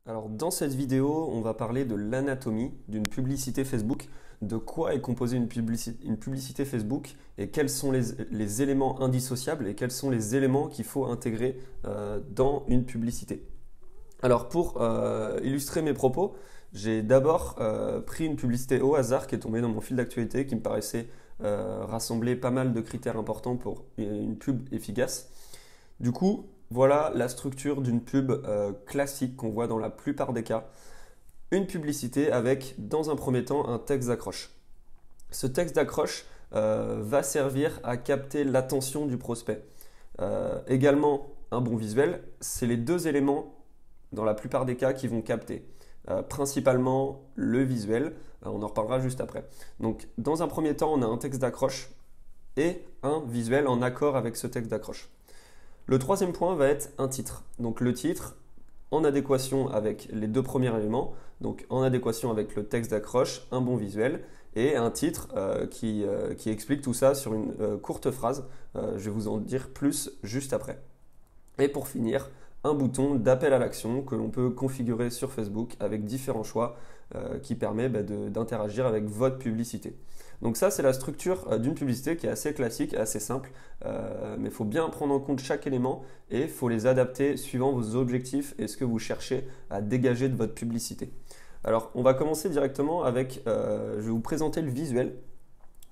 Alors dans cette vidéo, on va parler de l'anatomie d'une publicité Facebook, de quoi est composée une publicité Facebook et quels sont les éléments indissociables et quels sont les éléments qu'il faut intégrer dans une publicité. Alors pour illustrer mes propos, j'ai d'abord pris une publicité au hasard qui est tombée dans mon fil d'actualité qui me paraissait rassembler pas mal de critères importants pour une pub efficace. Du coup, voilà la structure d'une pub classique qu'on voit dans la plupart des cas. Une publicité avec, dans un premier temps, un texte d'accroche. Ce texte d'accroche va servir à capter l'attention du prospect. Également, un bon visuel, c'est les deux éléments, dans la plupart des cas, qui vont capter. Principalement le visuel, on en reparlera juste après. Donc, dans un premier temps, on a un texte d'accroche et un visuel en accord avec ce texte d'accroche. Le troisième point va être un titre. Donc le titre en adéquation avec les deux premiers éléments, donc en adéquation avec le texte d'accroche, un bon visuel et un titre qui explique tout ça sur une courte phrase. Je vais vous en dire plus juste après. Et pour finir, un bouton d'appel à l'action que l'on peut configurer sur Facebook avec différents choix qui permet d'interagir avec votre publicité. Donc ça, c'est la structure d'une publicité qui est assez classique, assez simple, mais il faut bien prendre en compte chaque élément et il faut les adapter suivant vos objectifs et ce que vous cherchez à dégager de votre publicité. Alors, on va commencer directement avec, je vais vous présenter le visuel.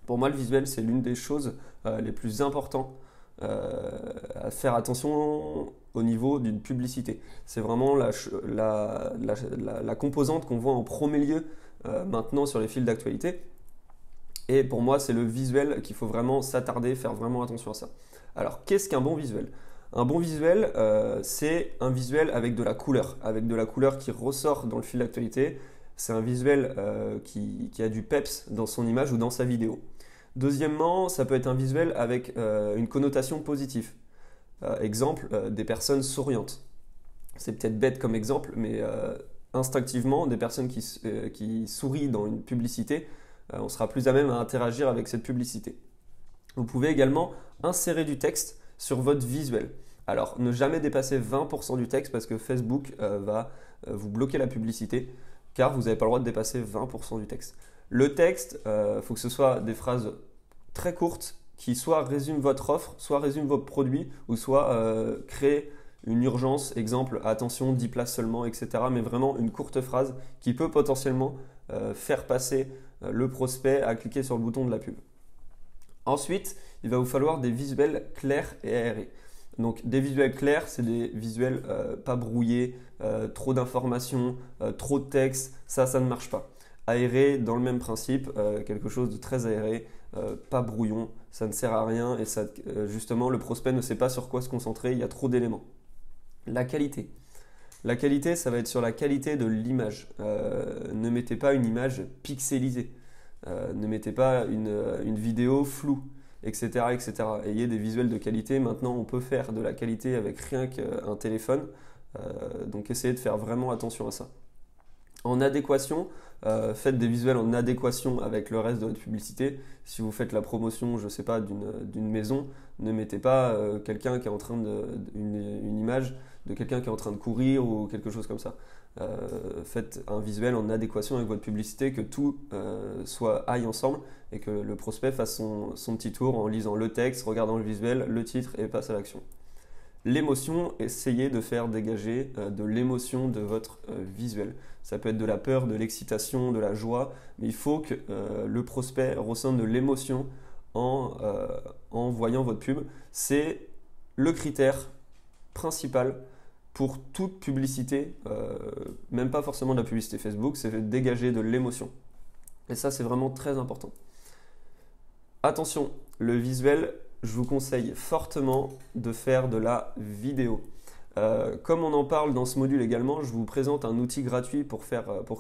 Pour moi, le visuel, c'est l'une des choses les plus importantes à faire attention au niveau d'une publicité. C'est vraiment la composante qu'on voit en premier lieu maintenant sur les fils d'actualité. Et pour moi, c'est le visuel qu'il faut vraiment s'attarder, faire vraiment attention à ça. Alors, qu'est-ce qu'un bon visuel? Un bon visuel, c'est un visuel avec de la couleur qui ressort dans le fil d'actualité. C'est un visuel qui a du peps dans son image ou dans sa vidéo. Deuxièmement, ça peut être un visuel avec une connotation positive. Exemple, des personnes souriantes. C'est peut-être bête comme exemple, mais instinctivement, des personnes qui sourient dans une publicité, on sera plus à même à interagir avec cette publicité. Vous pouvez également insérer du texte sur votre visuel. Alors, ne jamais dépasser 20% du texte parce que Facebook va vous bloquer la publicité car vous n'avez pas le droit de dépasser 20% du texte. Le texte, faut que ce soit des phrases très courtes qui soit résument votre offre, soit résument votre produit ou soit créent une urgence, exemple, attention, 10 places seulement, etc. Mais vraiment une courte phrase qui peut potentiellement faire passer le prospect à cliquer sur le bouton de la pub. Ensuite, il va vous falloir des visuels clairs et aérés. Donc des visuels clairs, c'est des visuels pas brouillés, trop d'informations, trop de texte, ça ne marche pas. Aéré, dans le même principe, quelque chose de très aéré, pas brouillon, ça ne sert à rien et ça, justement le prospect ne sait pas sur quoi se concentrer, il y a trop d'éléments. La qualité. La qualité, ça va être sur la qualité de l'image. Ne mettez pas une image pixelisée. Ne mettez pas une vidéo floue, etc., etc. Ayez des visuels de qualité. Maintenant, on peut faire de la qualité avec rien qu'un téléphone. Donc, essayez de faire vraiment attention à ça. En adéquation, faites des visuels en adéquation avec le reste de votre publicité. Si vous faites la promotion, je ne sais pas, d'une maison, ne mettez pas quelqu'un qui est en train une image de quelqu'un qui est en train de courir ou quelque chose comme ça. Faites un visuel en adéquation avec votre publicité, que tout aille ensemble et que le prospect fasse son petit tour en lisant le texte, regardant le visuel, le titre et passe à l'action. L'émotion, essayez de faire dégager de l'émotion de votre visuel. Ça peut être de la peur, de l'excitation, de la joie, mais il faut que le prospect ressente de l'émotion en voyant votre pub. C'est le critère principal pour toute publicité, même pas forcément de la publicité Facebook, c'est de dégager de l'émotion. Et ça, c'est vraiment très important. Attention, le visuel, je vous conseille fortement de faire de la vidéo. Comme on en parle dans ce module également, je vous présente un outil gratuit pour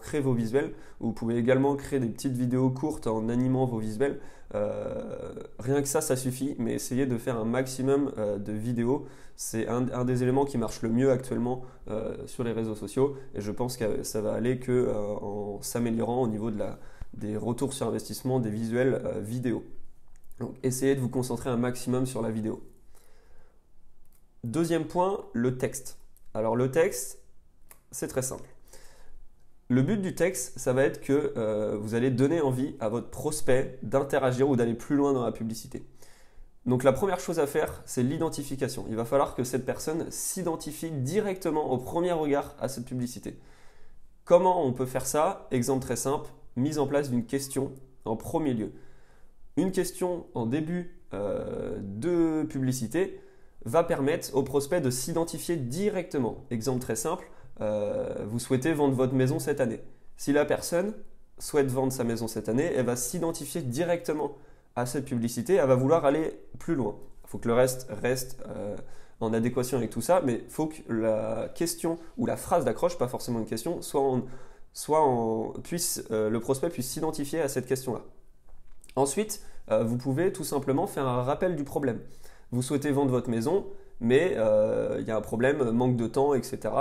créer vos visuels. Vous pouvez également créer des petites vidéos courtes en animant vos visuels. Rien que ça suffit, mais essayez de faire un maximum de vidéos. C'est un des éléments qui marche le mieux actuellement sur les réseaux sociaux et je pense que ça va aller en s'améliorant au niveau des retours sur investissement des visuels vidéo. Donc essayez de vous concentrer un maximum sur la vidéo. Deuxième point, le texte. Alors le texte, c'est très simple. Le but du texte, ça va être que vous allez donner envie à votre prospect d'interagir ou d'aller plus loin dans la publicité. Donc la première chose à faire, c'est l'identification. Il va falloir que cette personne s'identifie directement au premier regard à cette publicité. Comment on peut faire ça? Exemple très simple, mise en place d'une question en premier lieu. Une question en début de publicité va permettre au prospect de s'identifier directement. Exemple très simple, vous souhaitez vendre votre maison cette année. Si la personne souhaite vendre sa maison cette année, elle va s'identifier directement à cette publicité, elle va vouloir aller plus loin. Il faut que le reste en adéquation avec tout ça, mais il faut que la question ou la phrase d'accroche, pas forcément une question, le prospect puisse s'identifier à cette question-là. Ensuite, vous pouvez tout simplement faire un rappel du problème. Vous souhaitez vendre votre maison, mais il y a un problème, manque de temps, etc.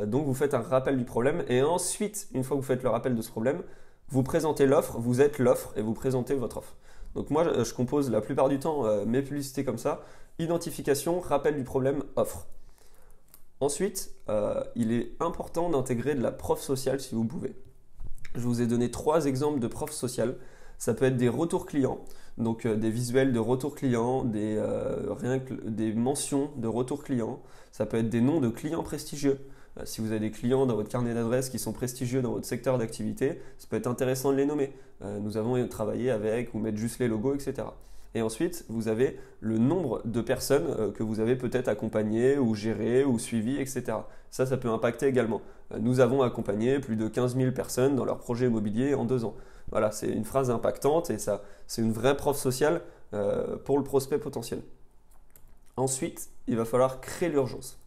Donc vous faites un rappel du problème et ensuite, une fois que vous faites le rappel de ce problème, vous présentez l'offre, vous êtes l'offre et vous présentez votre offre. Donc moi, je compose la plupart du temps mes publicités comme ça. Identification, rappel du problème, offre. Ensuite, il est important d'intégrer de la preuve sociale si vous pouvez. Je vous ai donné 3 exemples de preuve sociale. Ça peut être des retours clients, donc des visuels de retour client, des mentions de retour client. Ça peut être des noms de clients prestigieux. Si vous avez des clients dans votre carnet d'adresses qui sont prestigieux dans votre secteur d'activité, ça peut être intéressant de les nommer. Nous avons travaillé avec ou mettre juste les logos, etc. Et ensuite, vous avez le nombre de personnes que vous avez peut-être accompagnées ou gérées ou suivies, etc. Ça peut impacter également. Nous avons accompagné plus de 15 000 personnes dans leur projet immobilier en 2 ans. Voilà, c'est une phrase impactante et ça, c'est une vraie preuve sociale pour le prospect potentiel. Ensuite, il va falloir créer l'urgence.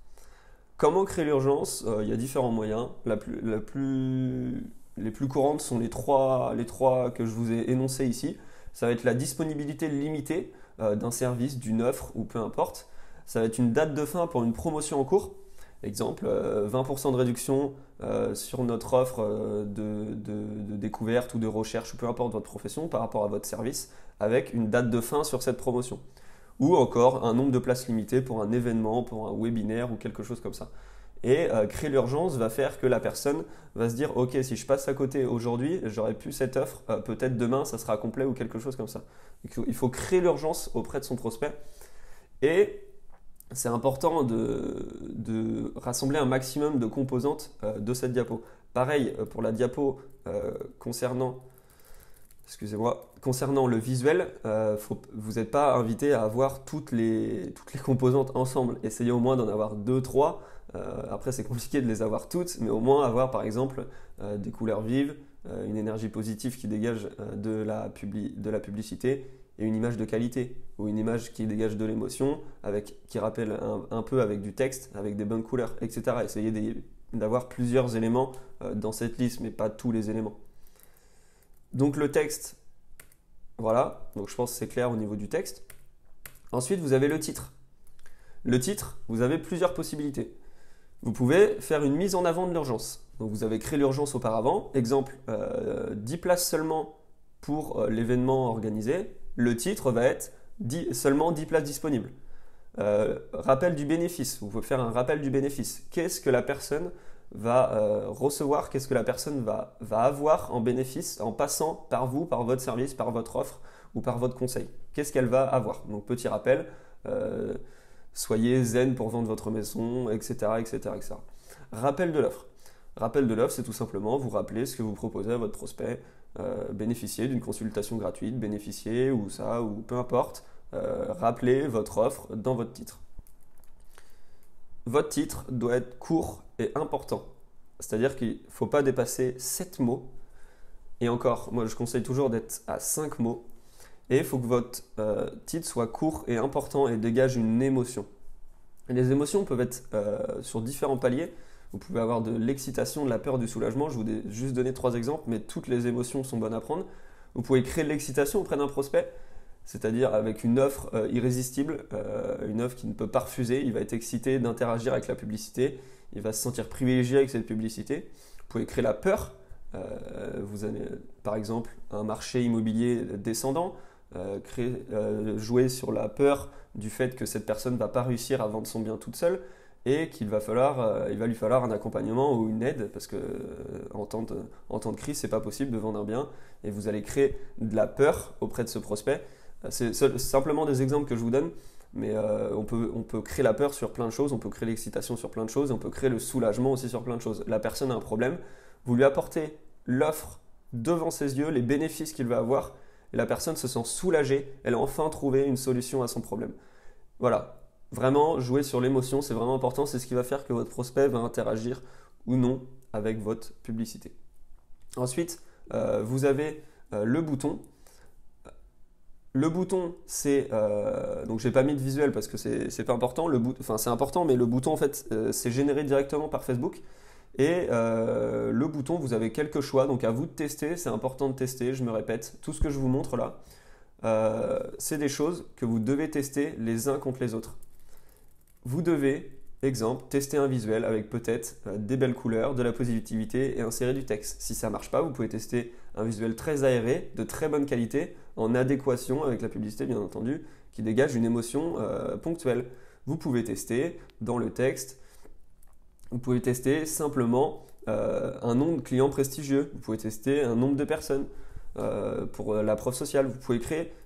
Comment créer l'urgence? Il y a différents moyens. Les plus courantes sont les trois que je vous ai énoncés ici. Ça va être la disponibilité limitée d'un service, d'une offre ou peu importe. Ça va être une date de fin pour une promotion en cours. Exemple, 20% de réduction sur notre offre de découverte ou de recherche, ou peu importe votre profession, par rapport à votre service, avec une date de fin sur cette promotion. Ou encore un nombre de places limitées pour un événement, pour un webinaire ou quelque chose comme ça. Et créer l'urgence va faire que la personne va se dire « Ok, si je passe à côté aujourd'hui, j'aurais pu cette offre, peut-être demain ça sera complet ou quelque chose comme ça. » Il faut créer l'urgence auprès de son prospect. Et c'est important de rassembler un maximum de composantes de cette diapo. Pareil pour la diapo concernant le visuel, vous n'êtes pas invité à avoir toutes les composantes ensemble. Essayez au moins d'en avoir 2-3. Après, c'est compliqué de les avoir toutes, mais au moins avoir par exemple des couleurs vives, une énergie positive qui dégage de la publicité et une image de qualité ou une image qui dégage de l'émotion, qui rappelle un peu avec du texte, avec des bonnes couleurs, etc. Essayez d'avoir plusieurs éléments dans cette liste, mais pas tous les éléments. Donc le texte, voilà, donc je pense que c'est clair au niveau du texte. Ensuite, vous avez le titre. Le titre, vous avez plusieurs possibilités. Vous pouvez faire une mise en avant de l'urgence. Donc vous avez créé l'urgence auparavant. Exemple, 10 places seulement pour l'événement organisé. Le titre va être seulement 10 places disponibles. Rappel du bénéfice. Vous pouvez faire un rappel du bénéfice. Qu'est-ce que la personne va recevoir, qu'est-ce que la personne va avoir en bénéfice en passant par vous, par votre service, par votre offre ou par votre conseil. Qu'est-ce qu'elle va avoir? Donc petit rappel, soyez zen pour vendre votre maison, etc. etc., etc. Rappel de l'offre. Rappel de l'offre, c'est tout simplement vous rappeler ce que vous proposez à votre prospect, bénéficier d'une consultation gratuite, bénéficier ou peu importe, rappelez votre offre dans votre titre. Votre titre doit être court et important. C'est-à-dire qu'il ne faut pas dépasser 7 mots. Et encore, moi je conseille toujours d'être à 5 mots. Et il faut que votre titre soit court et important et dégage une émotion. Et les émotions peuvent être sur différents paliers. Vous pouvez avoir de l'excitation, de la peur, du soulagement. Je vous ai juste donné 3 exemples, mais toutes les émotions sont bonnes à prendre. Vous pouvez créer de l'excitation auprès d'un prospect, c'est-à-dire avec une offre irrésistible, une offre qui ne peut pas refuser. Il va être excité d'interagir avec la publicité, il va se sentir privilégié avec cette publicité. Vous pouvez créer la peur. Vous avez par exemple un marché immobilier descendant, jouer sur la peur du fait que cette personne ne va pas réussir à vendre son bien toute seule et il va lui falloir un accompagnement ou une aide parce que en temps de crise, c'est pas possible de vendre un bien et vous allez créer de la peur auprès de ce prospect. C'est simplement des exemples que je vous donne, mais on peut créer la peur sur plein de choses, on peut créer l'excitation sur plein de choses, on peut créer le soulagement aussi sur plein de choses. La personne a un problème, vous lui apportez l'offre devant ses yeux, les bénéfices qu'il va avoir, et la personne se sent soulagée, elle a enfin trouvé une solution à son problème. Voilà. Vraiment, jouer sur l'émotion, c'est vraiment important. C'est ce qui va faire que votre prospect va interagir ou non avec votre publicité. Ensuite, vous avez le bouton. Le bouton, c'est donc j'ai pas mis de visuel parce que c'est pas important. Enfin, c'est important, mais le bouton en fait, c'est généré directement par Facebook. Et le bouton, vous avez quelques choix. Donc à vous de tester. C'est important de tester. Je me répète, tout ce que je vous montre là, c'est des choses que vous devez tester les uns contre les autres. Vous devez, exemple, tester un visuel avec peut-être des belles couleurs, de la positivité et insérer du texte. Si ça ne marche pas, vous pouvez tester un visuel très aéré, de très bonne qualité, en adéquation avec la publicité bien entendu, qui dégage une émotion ponctuelle. Vous pouvez tester dans le texte, vous pouvez tester simplement un nombre de clients prestigieux, vous pouvez tester un nombre de personnes pour la preuve sociale. Vous pouvez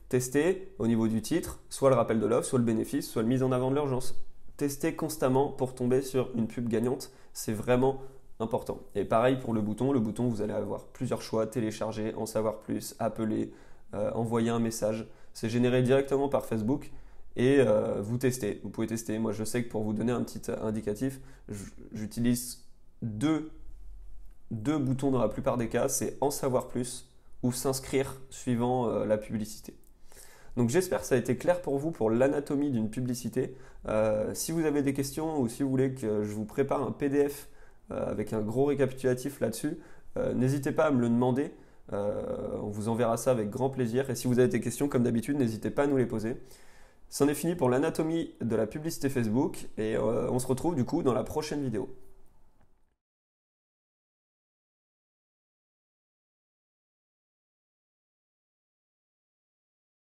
tester au niveau du titre, soit le rappel de l'offre, soit le bénéfice, soit la mise en avant de l'urgence. Tester constamment pour tomber sur une pub gagnante, c'est vraiment important. Et pareil pour le bouton, vous allez avoir plusieurs choix, télécharger, en savoir plus, appeler, envoyer un message. C'est généré directement par Facebook et vous testez. Vous pouvez tester. Moi, je sais que pour vous donner un petit indicatif, j'utilise deux boutons dans la plupart des cas, c'est en savoir plus ou s'inscrire suivant la publicité. Donc j'espère que ça a été clair pour vous pour l'anatomie d'une publicité. Si vous avez des questions ou si vous voulez que je vous prépare un PDF avec un gros récapitulatif là-dessus, n'hésitez pas à me le demander. On vous enverra ça avec grand plaisir. Et si vous avez des questions, comme d'habitude, n'hésitez pas à nous les poser. C'en est fini pour l'anatomie de la publicité Facebook et on se retrouve du coup dans la prochaine vidéo.